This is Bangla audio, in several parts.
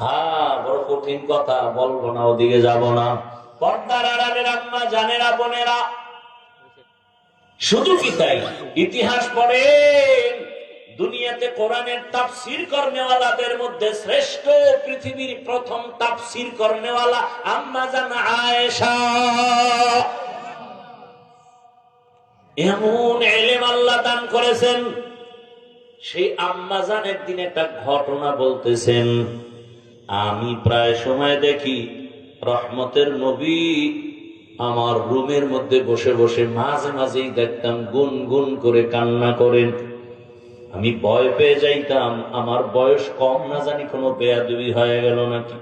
হ্যাঁ, বড় কঠিন কথা, বলবো না, ওদিকে যাব না। পর্দার আড়ালের আম্মা জানেরা, বোনেরা, শুধু কি তাই, ইতিহাস পড়েন, দুনিয়াতে কোরআনের তাফসীর করনেওয়ালাদের মধ্যে শ্রেষ্ঠ, পৃথিবীর প্রথম তাফসীর করনেওয়ালা আম্মা জান আয়েশা। এমন ইলম আল্লাহ দান করেছেন। সেই আম্মা জান একদিন একটা ঘটনা বলতেছেন, আমি প্রায় সময় দেখি রহমতের নবী আমার রুমের মধ্যে বসে বসে মাঝে মাঝেই দেখতাম গুনগুন করে কান্না করেন। আমি ভয় পেয়ে যাইতাম, আমার বয়স কম, না জানি কোনো বেয়াদবি হয়ে গেল নাকি।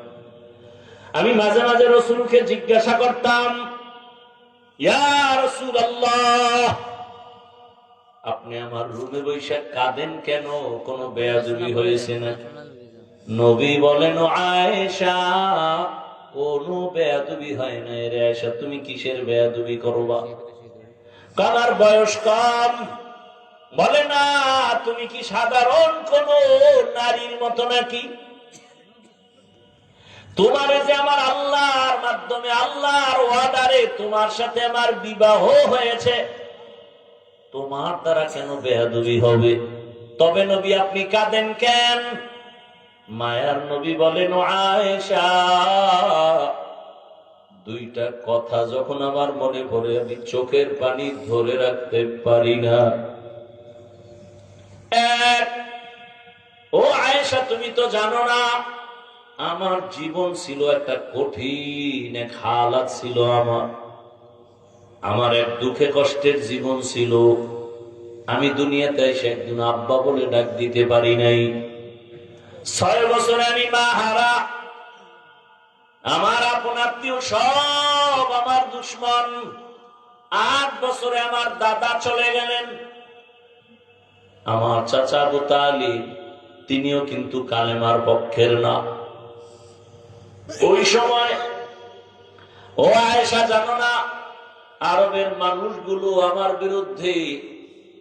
আমি মাঝে মাঝে রাসূলকে জিজ্ঞাসা করতাম, ইয়া রাসূলুল্লাহ, আপনি আমার রুমে বসে কাঁদেন কেন? কোনো বেয়াদবি হয়েছে নাকি? নবী বলেন, আয়েশা, কোনো বেয়াদবি হয় না রে আয়েশা, তুমি কিসের বেয়াদবি করবা? কার বয়স কম? বলে না, তুমি কি সাধারণ কোন নারীর মতো নাকি? তোমার যে আমার আল্লাহর মাধ্যমে, আল্লাহর ওয়াদারে তোমার সাথে আমার বিবাহ হয়েছে, তোমার দ্বারা কেন বেয়াদবি হবে? তবে নবী আপনি কাঁদেন কেন? মায়ার নবী বলেন, আয়েশা, দুইটা কথা যখন আমার মনে পড়ে আমি চোখের পানি ধরে রাখতে পারি না। এক, ও আয়েশা, তুমি তো জানো না, আমার জীবন ছিল একটা কঠিন এক হালাত ছিল। আমার এক দুঃখে কষ্টের জীবন ছিল। আমি দুনিয়াতে এসে একদিন আব্বা বলে ডাক দিতে পারি নাই। 6 বছরে আমি মা হারা। আমার আপন আত্মীয় সব আমার দুশ্মন। 8 বছরে আমার দাদা চলে গেলেন। আমার চাচা আবু তালিব, তিনিও কিন্তু কালেমার পক্ষের না। ওই সময়, ও আয়েশা, জানো না, আরবের মানুষগুলো আমার বিরুদ্ধে।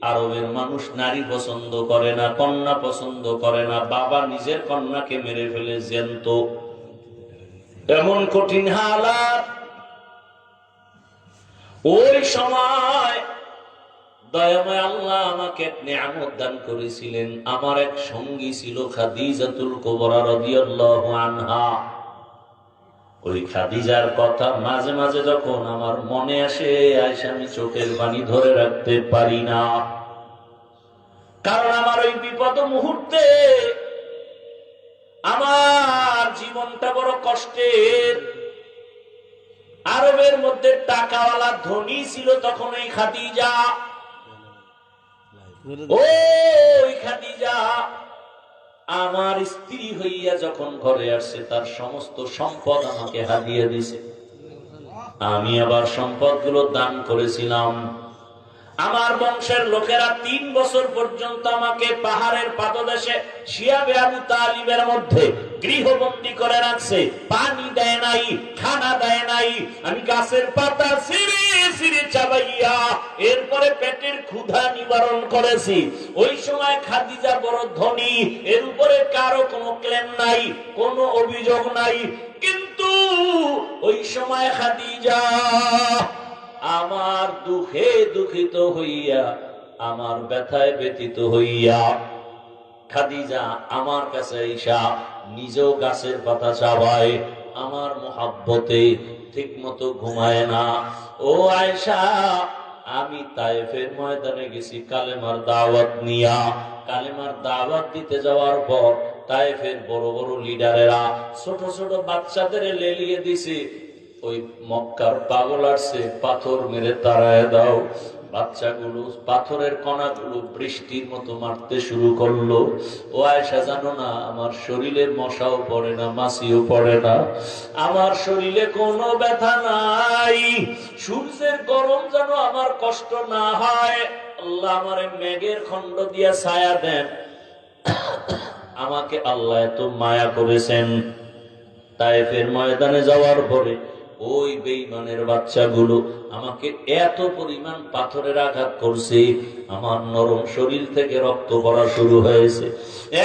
আরবের মানুষ নারী পছন্দ করে না, কন্যা পছন্দ করে না। বাবা নিজের কন্যাকে মেরে ফেলে জ্যান্ত। এমন কঠিন হালাত। ওই সময় দয়াময় আল্লাহ আমাকে নিয়ামত দান করেছিলেন। আমার এক সঙ্গী ছিল খাদিজাতুল কুবরা রাদিয়াল্লাহু আনহা। ওই খাদিজার কথা মাঝে মাঝে যখন আমার মনে আসে, আয়েশা, আমি চোখের পানি ধরে রাখতে পারি না। কারণ আমার ওই বিপদ মুহূর্তে আমার জীবনটা বড় কষ্টের। আরবের মধ্যে টাকাওয়ালা ধনী ছিল তখন ওই খাদিজা। ওই খাদিজা আমার স্ত্রী হইয়া যখন ঘরে আসছে, তার সমস্ত সম্পদ আমাকে হাদিয়া দিছে। আমি আবার সম্পদগুলো দান করেছিলাম। আমার বংশের লোকেরা 3 বছর পর্যন্ত আমাকে পাহাড়ের পাদদেশে শিয়াবে আবু তালিবের মধ্যে গৃহবন্দী করে রাখছে। পানি দেয় নাই, খানা দেয় নাই। আমি গাছের পাতা ছিঁড়ে ছিঁড়ে চাবাইয়া এরপরে পেটের ক্ষুধা নিবারণ করেছি। ওই সময় খাদিজা বড় ধনী, এর উপরে কারো কোনো ক্লেম নাই, কোনো অভিযোগ নাই। কিন্তু ওই সময় খাদিজা আমার দুঃখে দুঃখিত হইয়া, আমার ব্যথায় ব্যথিত হইয়া, খাদিজা আমার কাছে ঈশা নিজেও গাছের পাতা চাবায়, আমার মোহাব্বতে ঠিক মতো ঘুমায় না। ও আয়েশা, আমি তায়েফের ময়দানে গেছি কালেমার দাওয়াত নিয়া। কালেমার দাওয়াত দিতে যাওয়ার পর তায়েফের বড় বড় লিডারেরা ছোট ছোট বাচ্চাদের লেলিয়ে দিছে। ওই মক্কার পাগল আসছে, পাথর মেরে তাড়ায় দাও। বাচ্চাগুলো পাথরের কণাগুলো বৃষ্টির মতো মারতে শুরু করলো। ও আয়েশা, জানো না, আমার শরীরে মশাও পড়ে না, মাছিও পড়ে না, আমার শরীরে কোনো ব্যথা নাই। সূর্যের গরম যেন আমার কষ্ট না হয়। আল্লাহ আমারে মেঘের খণ্ড দিয়া ছায়া দেন। আমাকে আল্লাহ এত মায়া করেছেন। তায়েফের ময়দানে যাওয়ার পরে ওই বেঈমানের বাচ্চাগুলো আমাকে এত পরিমাণ পাথরের আঘাত করছে, আমার নরম শরীর থেকে রক্ত পড়া শুরু হয়েছে।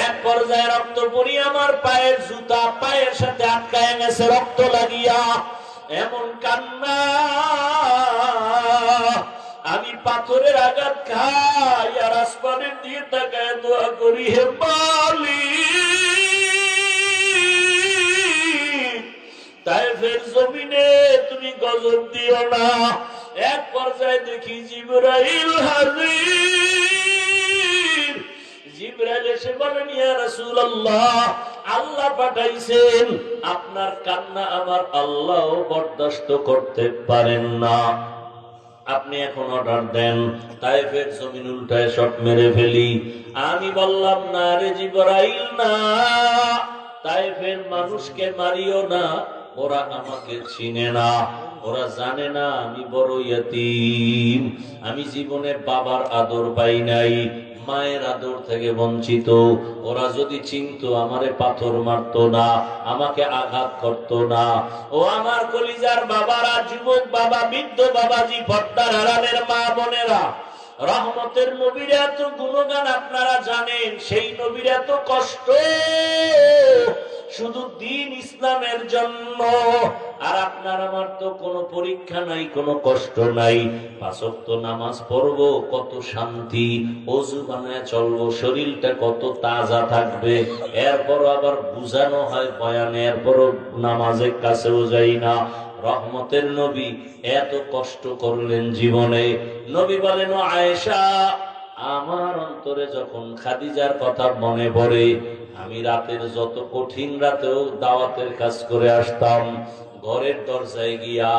এক পর্যায়ে রক্ত পড়ি আমার পায়ের জুতা পায়ের সাথে আটকায় গেছে রক্ত লাগিয়া। এমন কান্না, আমি পাথরের আঘাত খাই আর আসমানের দিয়ে তাকায় দোয়া করি, হে মালিক, তায়েফের জমিনে তুমি গজব দিও না। এক পর্যায়ে দেখি জিবরাইল হাজির। জিবরাইল এসে বলেন, ইয়া রাসূলুল্লাহ, আল্লাহ পাঠাইছেন, আপনার কান্না আমার আল্লাহ বরদাস্ত করতে পারেন না, আপনি এখন অর্ডার দেন তায়েফের জমিন উল্টায় শট মেরে ফেলি। আমি বললাম, না রে জিবরাইল, না, তায়েফের মানুষকে মারিও না, ওরা আমাকে চিনে না, ওরা জানে না আমি বড় ইয়তীম, আমি জীবনে বাবার আদর পাই নাই, মায়ের আদর থেকে বঞ্চিত। ওরা যদি চিনতো আমারে পাথর মারতো না, আমাকে আঘাত করতো না। ও আমার কলিজার বাবারা, যুবক বাবা, বৃদ্ধ বাবাজি, পর্দার আড়ালের মা বোনেরা, রহমতের নবীর এত গুণগান আপনারা জানেন, সেই নবীর এত কষ্ট শুধু দ্বীন ইসলামের জন্য। আর আপনার আমার তো কোনো পরীক্ষা নাই, কোনো কষ্ট নাই, 5 ওয়াক্ত নামাজ পড়বো, কত শান্তি, ওযু বানায় চলবো, শরীরটা কত তাজা থাকবে। এরপর আবার বুঝানো হয় বয়ানে, এরপরও নামাজের কাছেও যাই না। রহমতের নবী এত কষ্ট করলেন জীবনে। নবী বলেন, ও আয়েশা, আমার অন্তরে যখন খাদিজার কথা মনে পড়ে, আমি রাতের যত কঠিন রাতেও দাওয়াতের কাজ করে আসতাম, ঘরের দরজায় গিয়া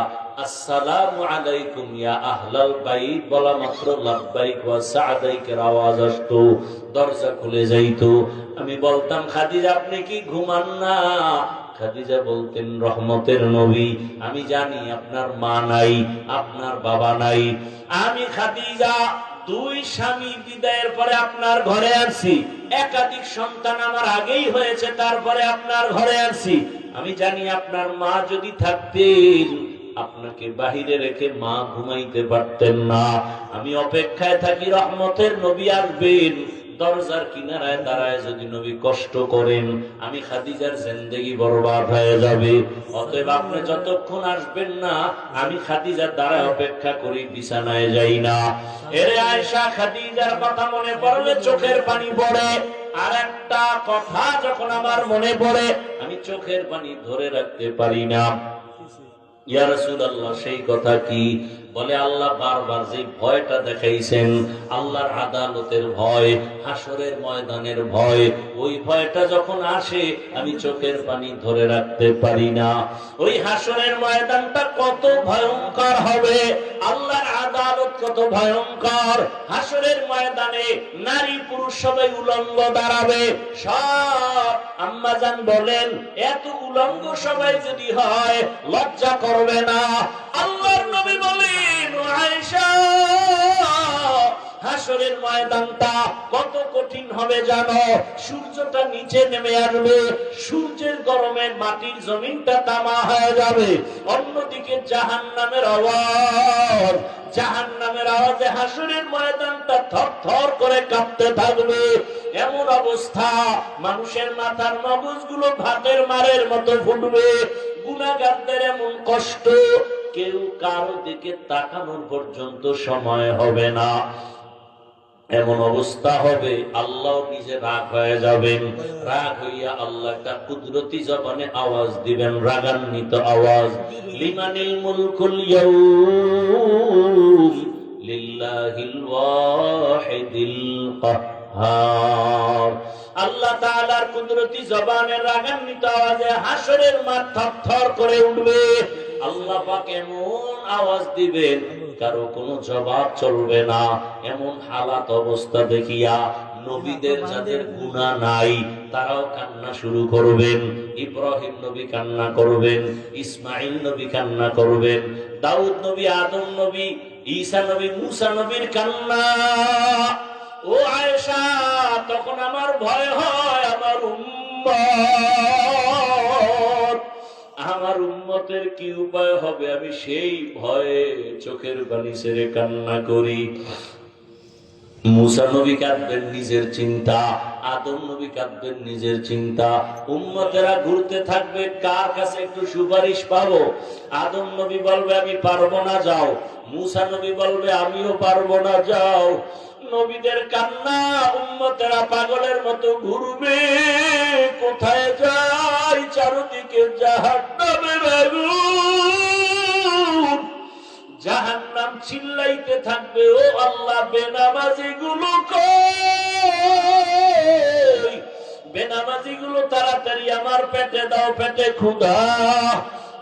আসসালামু আলাইকুম ইয়া আহলাল বাইত বলা মাত্র লাব্বাইক ওয়া সা'দাইকের আওয়াজ আসতো, দরজা খুলে যাইতো। আমি বলতাম, খাদিজা আপনি কি ঘুমান না? খাদিজা বলতেন, রহমতের নবী, আমি জানি আপনার মা নাই, আপনার বাবা নাই, আমি খাদিজা 2 স্বামী বিদায়ের পরে আপনার ঘরে আসছি, একাধিক সন্তান আমার আগেই হয়েছে, তারপরে আপনার ঘরে আসছি, আমি জানি আপনার মা যদি থাকতেন আপনাকে বাহিরে রেখে মা ঘুমাইতে পারতেন না। আমি অপেক্ষায় থাকি রহমতের নবী আসবেন, দরজার কিনারায় দাঁড়ায় যদি নবী কষ্ট করেন, আমি খাদিজার জিন্দেগি বরবাদ হয়ে যাবে। অতএব আপনি যতক্ষণ আসবেন না, আমি খাদিজার দাঁড়ায় অপেক্ষা করি, বিছানায় যাই না। এরে আয়েশা, খাদিজার কথা মনে পড়লে চোখের পানি পড়ে। আর একটা কথা যখন আমার মনে পড়ে, আমি চোখের পানি ধরে রাখতে পারি না। ইয়া রাসূলুল্লাহ, সেই কথা কি? বলে, আল্লাহ বারবার যে ভয়টা দেখাইছেন, আল্লাহর আদালতের ভয়, হাসরের ময়দানের ভয়, ওই ভয়টা যখন আসে আমি চোখের পানি ধরে রাখতে পারি না। ওই হাসরের ময়দানটা কত ভয়ঙ্কর হবে, আল্লাহর আদালত কত ভয়ঙ্কর। হাসরের ময়দানে নারী পুরুষ সবাই উলঙ্গ দাঁড়াবে। সব আম্মাজান বলেন, এত উলঙ্গ সবাই যদি হয় লজ্জা করবে না? আল্লাহর নবী বলেন, আয়েশা, হাসরের ময়দানটা কত কঠিন হবে জানো? সূর্যটা নিচে নেমে আসবে, সূর্যের গরমে মাটির জমিনটা তামা হয়ে যাবে। অন্যদিকে জাহান্নামের আওয়াজ, জাহান্নামের আওয়াজে হাসরের ময়দানটা থরথর করে কাঁপতে থাকবে। এমন অবস্থা, মানুষের মাথার মগজগুলো ভাতের মারের মতো ফুটবে। গুনাহগারদের এমন কষ্ট, কেউ কারো দিকে তাকানোর পর্যন্ত সময় হবে না। এমন অবস্থা হবে, আল্লাহ নিজে রাগ হয়ে যাবেন। রাগ হইয়া আল্লাহ একটা কুদরতি জবানে আওয়াজ দিবেন, রাগান্বিত আওয়াজ, লিমানিল মুলকুল ইয়াউম লিল্লাহিল ওয়াহিদিল কাহ্হার। আল্লাহ তাআলার কুদরতি জবানে রাগান্বিত আওয়াজে হাসরের মাঠ থরথর করে উঠবে। আল্লাহ পাক এমন আওয়াজ দিবেন, কারো কোনো জবাব চলবে না। এমন হালাত অবস্থা দেখিয়া নবীদের যাদের গুনাহ নাই তারাও কান্না শুরু করবেন। ইব্রাহিম নবী কান্না করবেন, ইসমাইল নবী কান্না করবেন, দাউদ নবী, আদম নবী, ঈসা নবী, মুসা নবীর কান্না। ও আয়েশা, তখন আমার ভয় হয়, আমার উম্মত উম্মতের কি উপায় হবে, আমি সেই ভয়ে চোখের পানি ছেড়ে কান্না করি। মুসা নবী কাঁদবেন নিজের চিন্তা, আদম নবী কাঁদবেন নিজের চিন্তা। উম্মতেরা ঘুরতে থাকবে, কার কাছে একটু সুপারিশ পাবো। আদম নবী বলবে আমি পারবো না, যাও। মুসা নবী বলবে আমিও পারবো না, যাও। নবীদের কান্না, উম্মতেরা পাগলের মতো ঘুরবে, কোথায় যাই, চারদিকে জাহান্নামের আগুন। জাহান্নাম চিল্লাইতে থাকবে, ও আল্লাহ বেনামাজি গুলো কই, বেনামাজি গুলো তাড়াতাড়ি আমার পেটে দাও, পেটে ক্ষুধা।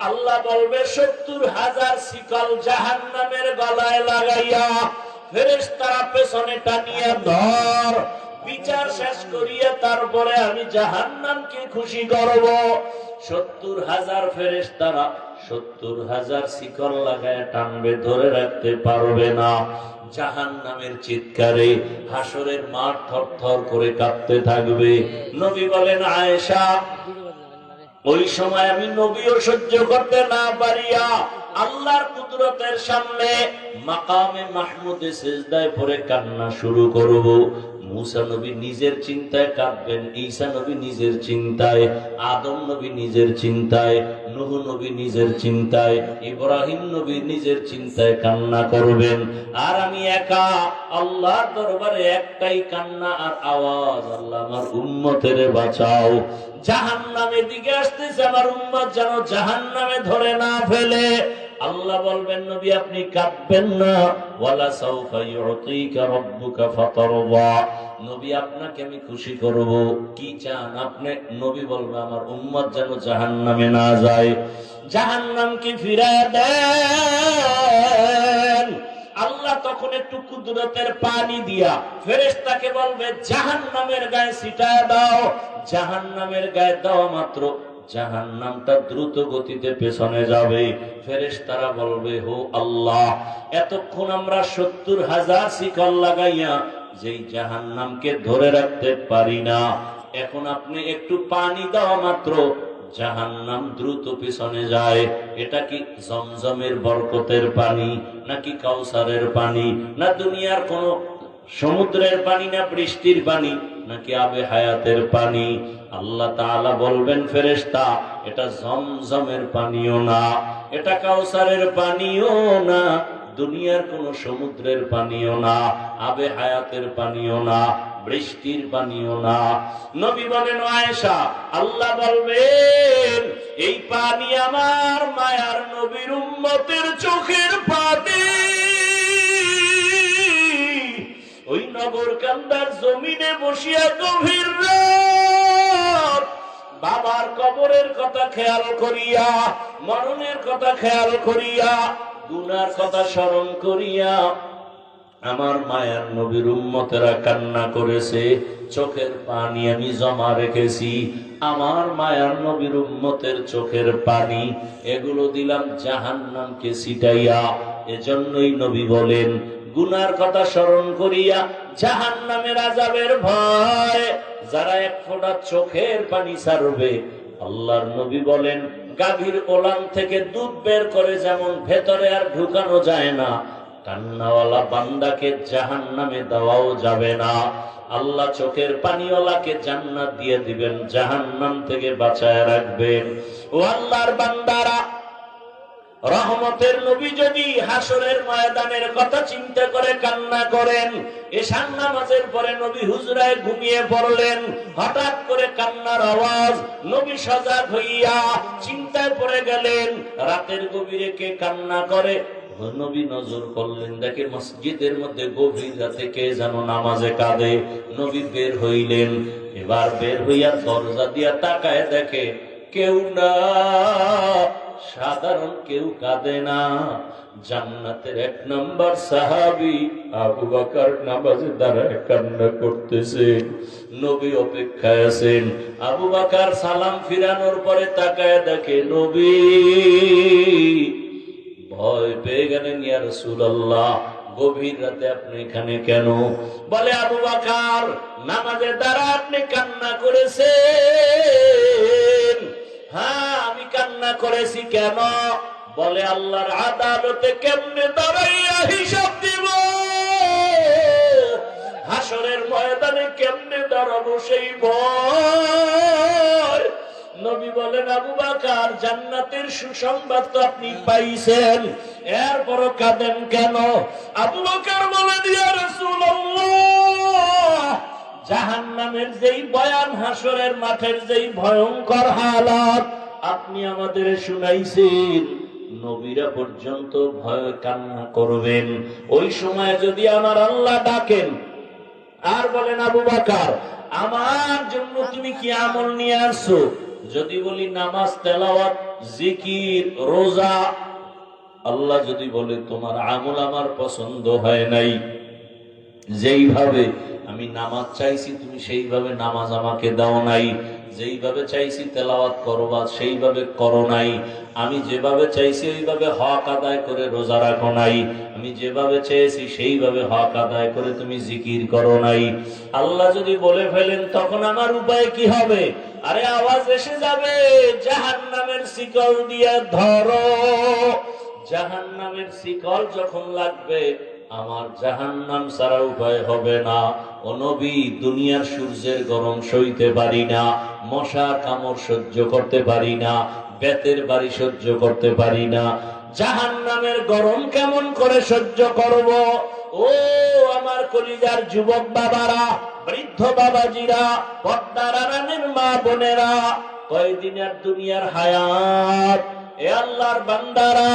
আল্লাহ বলবে 70,000 শিকল জাহান্নামের গলায় লাগাইয়া ফেরেশতারা পেছনে টানিয়া ধর। বিচার শেষ করিয়া তারপরে আমি জাহান্নামকে খুশি করব। 70,000 ফেরেশতারা 70,000 শিকল লাগায় টানবে, ধরে রাখতে পারবে না। জাহান্নামের চিৎকারে হাসরের মাঠ থরথর করে কাঁপতে থাকবে। নবী বলেন আয়েশা, ওই সময় আমি নবীও সহ্য করতে না পারিয়া আল্লাহর কুদরতের সামনে মাকামে মাহমুদে সিজদায় পড়ে কান্না শুরু করব। মুসা নবী নিজের চিন্তায় কাঁদবেন, ঈসা নবী নিজের চিন্তায়, আদম নবী নিজের চিন্তায়, নূহ নবী নিজের চিন্তায়, ইব্রাহিম নবী নিজের চিন্তায় কান্না করবেন। আর আমি একা আল্লাহর দরবারে একটাই কান্না আর আওয়াজ, আল্লাহ আমার উম্মতের বাঁচাও। জাহান্নামের দিকে আসতেছে, আমার উম্মত যেন জাহান্নামে ধরে না ফেলে। আল্লাহ বলবেন নবী আপনি কাঁদবেন না, ওয়ালা সাউফা ইউতিকা রাব্বুকা ফাতারদা, নবী আপনাকে আমি খুশি করব, কি চান আপনি? নবী বলবে আমার উম্মত যেন জাহান্নামে না যায়, জাহান্নামকে ফিরায় দেন। আল্লাহ তখন একটু কুদরতের পানি দিয়া ফেরেশতাকে বলবে জাহান্নামের গায়ে ছিটায় দাও। জাহান্নামের গায়ে দেওয়া মাত্র জাহান্নামটা দ্রুত গতিতে পেছনে যাবে। ফেরেশতারা বলবে হো আল্লাহ, এতক্ষণ আমরা 70,000 শিকল লাগাইয়া যেই জাহান্নামকে ধরে রাখতে পারি না, এখন আপনি একটু পানি দেওয়া মাত্র জাহান্নাম দ্রুত পিছনে যায়। এটা কি জমজমের বরকতের পানি, নাকি কাউসারের পানি, না দুনিয়ার কোন সমুদ্রের পানি, না বৃষ্টির পানি, নাকি আবে হায়াতের পানি? আল্লাহ তাআলা বলবেন ফেরেশতা এটা জমজমের পানিও না, এটা কাউসারের পানিও না, দুনিয়ার কোন সমুদ্রের পানিও না, আবে হায়াতের পানিও না, বৃষ্টির পানিও না। নবী বলেন আয়েশা, আল্লাহ বলবেন এই পানি আমার মায়ার নবীর উম্মতের চোখের পানি। ওই নগরকান্দার জমিনে বসিয়া গভীর রাত বাবার কবরের কথা খেয়াল করিয়া, মরণের কথা খেয়াল করিয়া, গুনার কথা স্মরণ করিয়া আমার মায়ার নবীর উম্মতেরা কান্না করেছে, চোখের পানি আমি জমা রেখেছি। আমার মায়ার নবীর উম্মতের চোখের পানি এগুলো দিলাম জাহান্নামকে ছিটাইয়া। এজন্যই নবী বলেন গুনার কথা স্মরণ করিয়া জাহান্নামের আযাবের ভয় যারা এক ফোঁটা চোখের পানি ছাড়বে, আল্লাহর নবী বলেন গাভীর ওলান থেকে দুধ বের করে যেমন ভেতরে আর ঢুকানো যায় না, কান্নাওয়ালা বান্দাকে জাহান্নামে দেওয়াও যাবে না। আল্লাহ চোখের পানিওয়ালাকে জান্নাত দিয়ে দিবেন, জাহান্নাম থেকে বাঁচায় রাখবেন। ও আল্লাহর বান্দারা, রহমতের নবী যদি হাসরের ময়দানের কথা চিন্তা করে কান্না করেন, এশার নামাজের পরে নবী হুজরায় ঘুমিয়ে পড়লেন, হঠাৎ করে কান্নার আওয়াজ, নবী সজাগ হইয়া চিন্তায় পড়ে গেলেন রাতের গভীরে কে কান্না করে। নবী নজর করলেন, দেখে মসজিদের মধ্যে গভীর রাতে কে যেন নামাজে কাঁদে। নবী বের হইলেন, এবার বের হইয়া দরজা দিয়া তাকায় দেখে কেউ না, সাধারণ কেউ কাঁদে না। জান্নাতের 1 নম্বর সাহাবী আবু বকর নামাজে দাঁড়ায় কান্না করতেছে। নবী অপেক্ষায় আছেন। আবু বকর সালাম ফিরানোর পরে তাকায় দেখে নবী। ভয় পেয়ে গেলেন, ইয়া রাসূলুল্লাহ গভীর রাতে আপনি এখানে কেন? বলে আবু বকর নামাজে দাঁড়া আপনি কান্না করেছেন। হ্যাঁ আমি কান্না করেছি কেন? বলে আল্লাহর আদালতে কেমনে দাঁড়াইয়া হিসাব দিব, হাসরের ময়দানে কেমনে দাঁড়াবো সেই ভয়। নবী বলেন, আবু বকর, জান্নাতের সুসংবাদ তো আপনি পাইছেন, এরপরও কাঁদেন কেন? আবু বকর বলেন, ইয়া রাসূলুল্লাহ, জাহান্নামের যেই বয়ান, হাসরের মাঠের যেই ভয়ঙ্কর হালাত আপনি আমাদের শুনাইছেন, নবীরা পর্যন্ত ভয় কান্না করবেন। ওই সময় যদি আমার আল্লাহ ডাকেন আর বলেন, আবু বকর, আমার জন্য তুমি কি আমল নিয়ে আসছো? যদি বলি নামাজ, তেলাওয়াত, জিকির, রোজা, আল্লাহ যদি বলে তোমার আমল আমার পছন্দ হয় নাই, যেইভাবে আমি নামাজ চাইছি তুমি সেইভাবে নামাজ আমাকে দাও নাই, যেইভাবে চাইছি তেলাওয়াত করবা সেইভাবে করো নাই, আমি যেভাবে চাইছি ওইভাবে হক আদায় করে রোজা রাখো নাই, আমি যেভাবে চেয়েছি সেইভাবে হক আদায় করে তুমি জিকির করো নাই, আল্লাহ যদি বলে ফেলেন তখন আমার উপায় কি হবে? আরে আওয়াজ এসে যাবে, জাহান্নামের শিকল দিয়ে ধরো। জাহান্নামের শিকল যখন লাগবে, আমার জাহান্নাম ছাড়া উপায় হবে না। ও নবী, দুনিয়ার সূর্যের গরম সইতে পারি না, মশার কামড় সহ্য করতে পারি না, বেতের বাড়ি সহ্য করতে পারি না, জাহান্নামের গরম কেমন করে সহ্য করব? ও আমার কলিজার যুবক বাবারা, বৃদ্ধ বাবাজিরা, পর্দার আড়ালের মা বোনেরা, কয়দিনের দুনিয়ার হায়াত। এ আল্লাহর বান্দারা,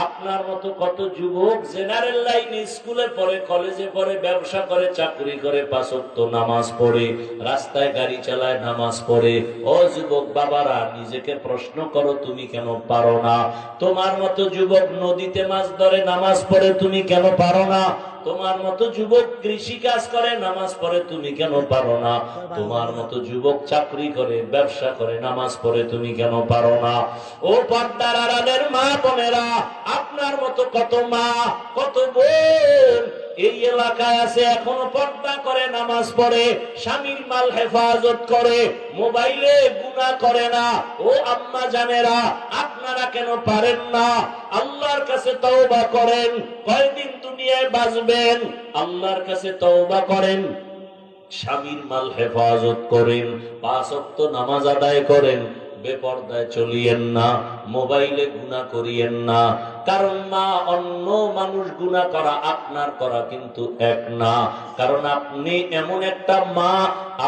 আপনার মতো কত যুবক জেনারেল লাইনে, স্কুলে পড়ে, কলেজে পড়ে, ব্যবসা করে, চাকরি করে, 5 ওয়াক্ত নামাজ পড়ে, রাস্তায় গাড়ি চালায়, নামাজ পড়ে। ও যুবক বাবারা, নিজেকে প্রশ্ন করো, তুমি কেন পারো না? তোমার মতো যুবক নদীতে মাছ ধরে, নামাজ পড়ে, তুমি কেন পারো না? তোমার মতো যুবক কৃষি কাজ করে, নামাজ পড়ে, তুমি কেন পারো না? তোমার মতো যুবক চাকরি করে, ব্যবসা করে, নামাজ পড়ে, তুমি কেন পারো না? ও পর্দার আড়ালের মা বোনেরা, আপনার মতো কত মা, কত বোন এই এলাকায় আছে, এখনো পর্দা করে, নামাজ পড়ে, স্বামীর মাল হেফাজত করে, মোবাইলে গুনাহ করে না। ও আম্মা জানেরা, আপনারা কেন পারেন না? আল্লাহর কাছে তওবা করেন। কয়দিন দুনিয়ায় বাঁচবেন? আল্লাহর কাছে তওবা করেন, স্বামীর মাল হেফাজত করেন, 5 ওয়াক্ত নামাজ আদায় করেন, বেপরদায় চলিয়েন না, মোবাইলে গুনাহ করিয়েন না। কারণ মা, অন্য মানুষ গুনাহ করা আপনার করা কিন্তু এক না। কারণ আপনি এমন একটা মা,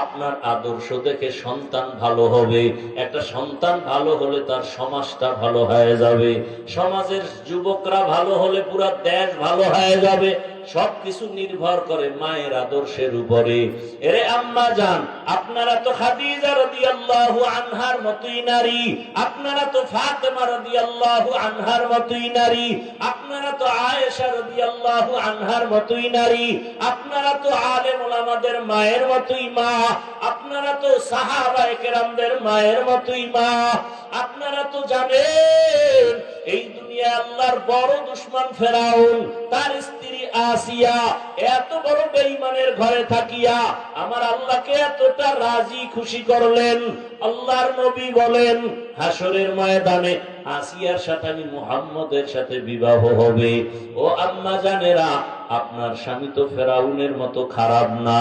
আপনার আদর্শ দেখে সন্তান ভালো হবে। একটা সন্তান ভালো হলে তার সমাজটা ভালো হয়ে যাবে, সমাজের যুবকরা ভালো হলে পুরো দেশ ভালো হয়ে যাবে। সবকিছু নির্ভর করে মায়ের আদর্শের উপরে। এরে আম্মা জান, আপনারা তো খাদিজা রাদিয়াল্লাহু আনহার মতোই নারী, আপনারা তো ফাতেমা রাদিয়াল্লাহু আনহার মতোই নারী, আপনারা তো আয়েশা রাদিয়াল্লাহু আনহার মতোই নারী, আপনারা তো আলেম ওলামাদের মায়ের মতোই মা, আপনারা তো সাহাবায়ে কেরামদের মায়ের মতোই মা। আপনারা তো জানেন এই দুনিয়া আল্লাহর বড় দুশমন ফেরাউন, তার স্ত্রী আসিয়া এত বড় বেঈমানের ঘরে থাকিয়া আমার আল্লাহকে এতটা রাজি খুশি করলেন। আল্লাহর নবী বলেন, হাসরের ময়দানে আসিয়ার সাথে আমি মুহাম্মদের সাথে বিবাহ হবে। ও আম্মা জানেরা, আপনার স্বামী তো ফেরাউনের মতো খারাপ না।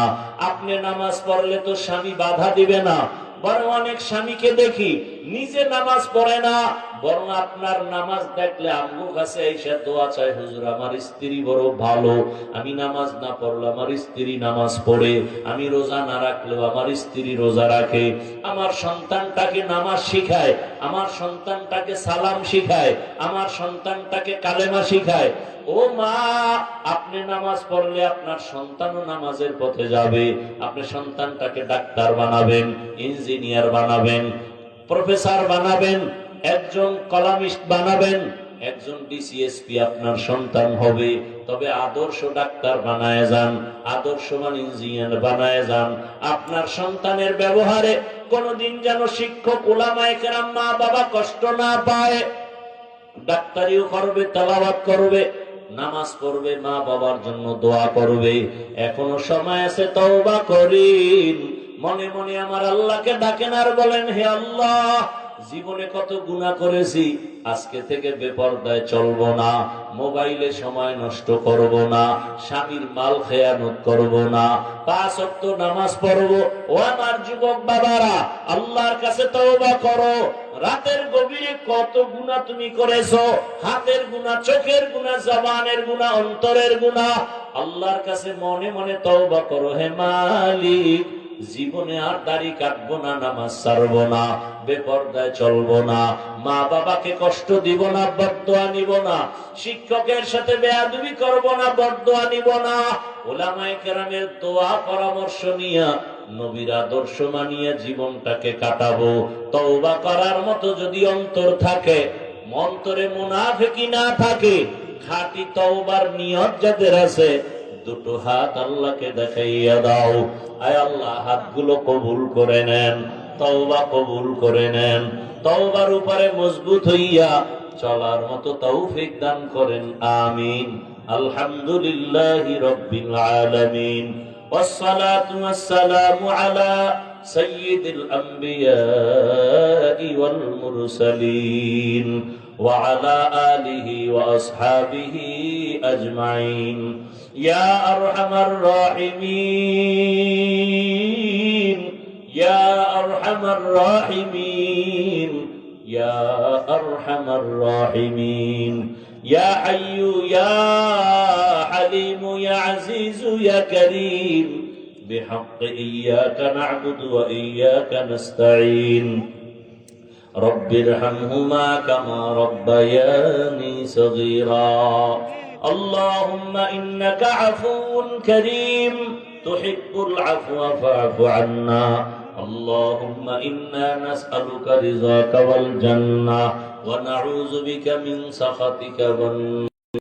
আপনি নামাজ পড়লে তো স্বামী বাধা দিবে না। বরং অনেক স্বামীকে দেখি নিজে নামাজ পড়ে না, বরং আপনার নামাজ দেখলে আম্মুর কাছে এসে দোয়া চায়, হুজুর আমার স্ত্রী বড় ভালো, আমি নামাজ না পড়লে আমার স্ত্রী নামাজ পড়ে, আমি রোজা না রাখলেও আমার স্ত্রী রোজা রাখে, আমার সন্তানটাকে নামাজ শিখায়, আমার সন্তানটাকে সালাম শিখায়, আমার সন্তানটাকে কালেমা শিখায়। ও মা, আপনি নামাজ পড়লে আপনার সন্তানও নামাজের পথে যাবে। আপনি সন্তানটাকে ডাক্তার বানাবেন, ইঞ্জিনিয়ার বানাবেন, প্রফেসর বানাবেন, একজন কলামিস্ট বানাবেন, একজন ডিসিএসপি আপনার সন্তান হবে। তবে আদর্শ ডাক্তার বানায় যান, আদর্শবান ইঞ্জিনিয়ার বানায় যান। আপনার সন্তানের ব্যবহারে কোনদিন যেন শিক্ষক উলামায়ে কেরাম মা বাবা কষ্ট না পায়। ডাক্তারিও করবে, তেলাওয়াত করবে, নামাজ পড়বে, মা বাবার জন্য দোয়া করবে। এখনো সময় আছে, তওবা করিন। মনে মনে আমার আল্লাহকে ডাকেন আর বলেন, হে আল্লাহ, জীবনে কত গুনাহ করেছি, আজকে থেকে বেপরদায় চলবো না, মোবাইলে সময় নষ্ট করব না, স্বামীর মাল খেয়ানত করব না, 5 ওয়াক্ত নামাজ পড়বো। ও আমার যুবক বাবারা, আল্লাহর কাছে তওবা করো। রাতের গভীরে কত গুনাহ তুমি করেছো, হাতের গুনাহ, চোখের গুনাহ, জবানের গুনাহ, অন্তরের গুনাহ। আল্লাহর কাছে মনে মনে তওবা করো, হে মালিক, জীবনে আর দাড়ি কাটবো না, নামাজ ছাড়বো না, বেপরদায় চলবো না, মা বাবাকে কষ্ট দিব না, বদদোয়া নিব না, শিক্ষকের সাথে বেয়াদবি করব না, বদদোয়া নিব না, উলামায়ে কেরামের দোয়া পরামর্শ নিয়ে, নবীর আদর্শ মানিয়ে জীবনটাকে কাটাবো। তওবা করার মতো যদি অন্তর থাকে, অন্তরে মুনাফিকি না থাকে, খাঁটি তওবার নিয়ত যাদের আছে, দুটো হাত আল্লাহকে দেখাইয়া দাও। আয় আল্লাহ, হাতগুলো কবুল করে নেন, তওবা কবুল করে নেন, তওবার উপরে মজবুত হইয়া চলার মতো তৌফিক দান করেন, আমিন। আলহামদুলিল্লাহি রাব্বিল আলামিন, ওয়াসসালাতু ওয়াসসালামু আলা সাইয়্যিদিল আম্বিয়াই ওয়াল মুরসালিন ওয়া আলা আলিহি ওয়া আসহাবিহি আজমাইন। ইয়া আরহামার রাহিমিন, ইয়া আরহামার রাহিমিন, ইয়া আরহামার রাহিমিন, ইয়া হাইয়্যু ইয়া হালিমু ইয়া আজিজু ইয়া কারীম, বিহাক্কি ইয়্যাকা না'বুদু ওয়া ইয়্যাকা নাস্তাঈন। রব্বিরহামহুমা কামা রাব্বায়ানি সগীরা। আল্লাহুম্মা ইন্নাকা আফুউন কারীম তুহিব্বুল আফওয়া ফা'ফু আন্না। আল্লাহুম্মা ইন্না নাসআলুকা রিযাকা ওয়াল জান্নাহ ওয়া নাউযু বিকা মিন সাখাতিকা ওয়ান